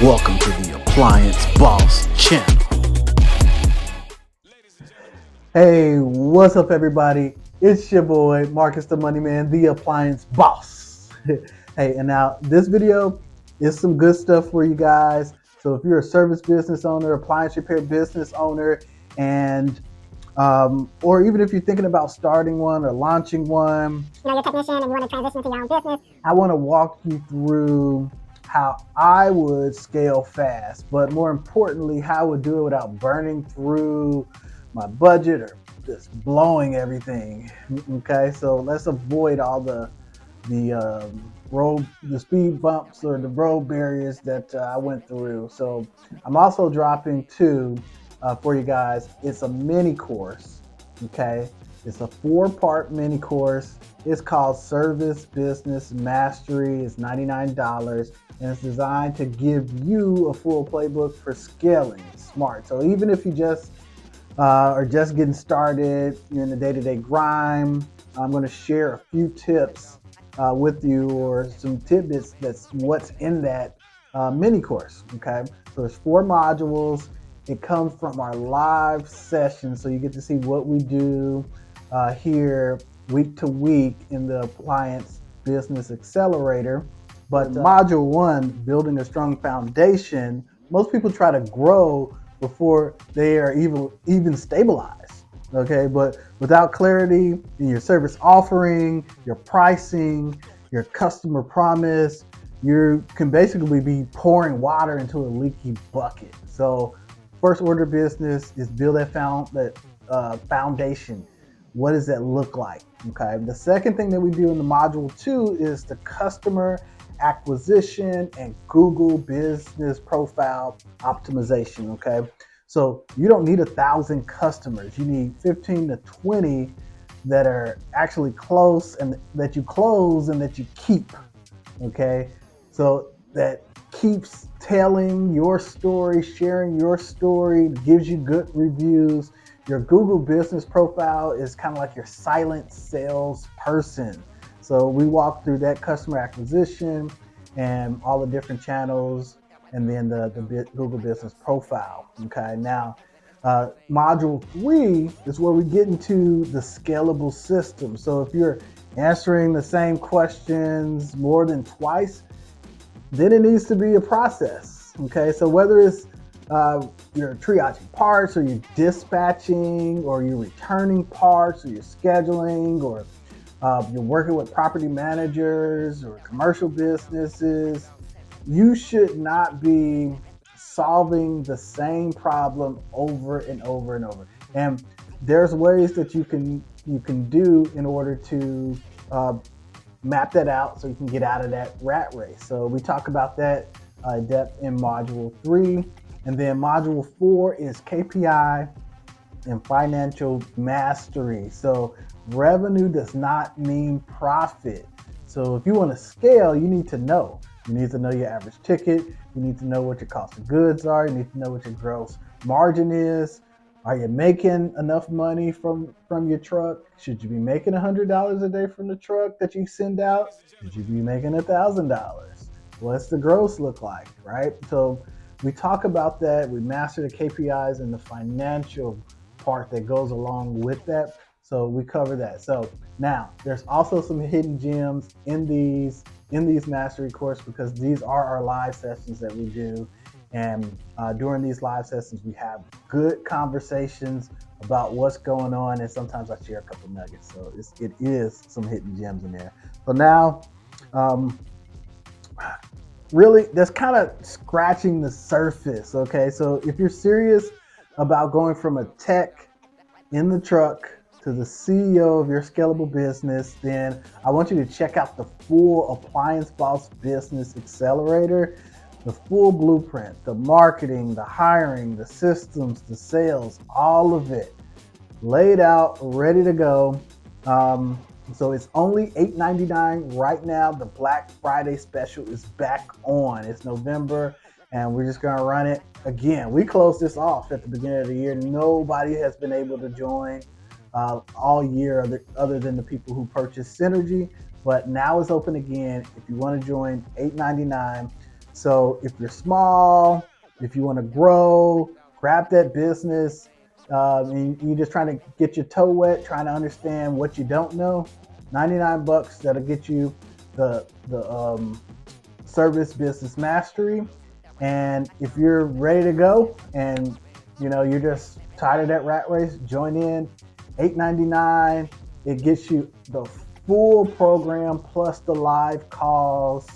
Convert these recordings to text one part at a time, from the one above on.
Welcome to the Appliance Boss channel. Hey, what's up, everybody? It's your boy, Marcus the Money Man, the Appliance Boss. Hey, and now this video is some good stuff for you guys. So if you're a service business owner, appliance repair business owner, and or even if you're thinking about starting one or launching one, you're a technician and you want to transition to your own business, I want to walk you through how I would scale fast, but more importantly, how I would do it without burning through my budget or just blowing everything. Okay, so let's avoid all the speed bumps or the road barriers that I went through. So I'm also dropping two for you guys. It's a mini course. Okay, it's a 4-part mini course. It's called Service Business Mastery. It's $99 and it's designed to give you a full playbook for scaling smart. So even if you just are just getting started, you're in the day-to-day grind, I'm going to share a few tips with you, or some tidbits that's what's in that mini course. Okay, so there's 4 modules. It comes from our live session, so you get to see what we do here week to week in the Appliance Business Accelerator. But module 1, building a strong foundation, most people try to grow before they are even stabilized. Okay, but without clarity in your service offering, your pricing, your customer promise, you can basically be pouring water into a leaky bucket. So first order business is build that foundation. What does that look like? Okay. The second thing that we do in the module 2 is the customer acquisition and Google business profile optimization. Okay. So you don't need 1,000 customers. You need 15 to 20 that are actually close and that you close and that you keep. Okay. So that keeps telling your story, sharing your story, gives you good reviews. Your Google business profile is kind of like your silent sales person. So we walk through that customer acquisition and all the different channels, and then the Google business profile. Okay, now module 3 is where we get into the scalable system. So if you're answering the same questions more than twice, then it needs to be a process. Okay, so whether it's you're triaging parts, or you're dispatching, or you're returning parts, or you're scheduling, or you're working with property managers or commercial businesses, you should not be solving the same problem over and over and over. And there's ways that you can do in order to map that out so you can get out of that rat race. So we talk about that depth in module 3. And then module 4 is KPI and financial mastery. So revenue does not mean profit. So if you want to scale, you need to know. You need to know your average ticket. You need to know what your cost of goods are. You need to know what your gross margin is. Are you making enough money from your truck? Should you be making $100 a day from the truck that you send out? Should you be making $1,000? What's the gross look like, right? So we talk about that. We master the KPIs and the financial part that goes along with that. So we cover that. So now there's also some hidden gems in these mastery course, because these are our live sessions that we do. And during these live sessions, we have good conversations about what's going on, and sometimes I share a couple nuggets. So it is some hidden gems in there. So now, really, that's kind of scratching the surface. Okay, so if you're serious about going from a tech in the truck to the CEO of your scalable business, then I want you to check out the full Appliance Boss Business Accelerator. The full blueprint, the marketing, the hiring, the systems, the sales, all of it laid out, ready to go. So it's only $8.99 right now. The Black Friday special is back on. It's November, and we're just gonna run it again. We closed this off at the beginning of the year. Nobody has been able to join all year other than the people who purchased Synergy, but now it's open again. If you want to join, $8.99. So if you're small, if you want to grow, grab that business, you're just trying to get your toe wet, trying to understand what you don't know, $99 that'll get you the service business mastery. And if you're ready to go and you're just tired of that rat race, join in. $8.99. It gets you the full program plus the live calls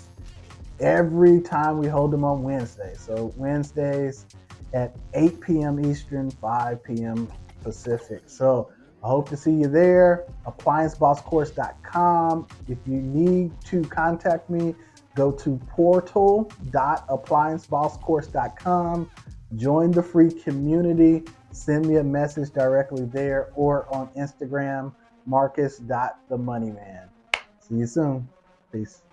every time we hold them on Wednesdays. So Wednesdays at 8 p.m. Eastern, 5 p.m. Pacific. So I hope to see you there. ApplianceBossCourse.com. If you need to contact me, go to portal.appliancebosscourse.com. Join the free community. Send me a message directly there or on Instagram, Marcus.themoneyman. See you soon. Peace.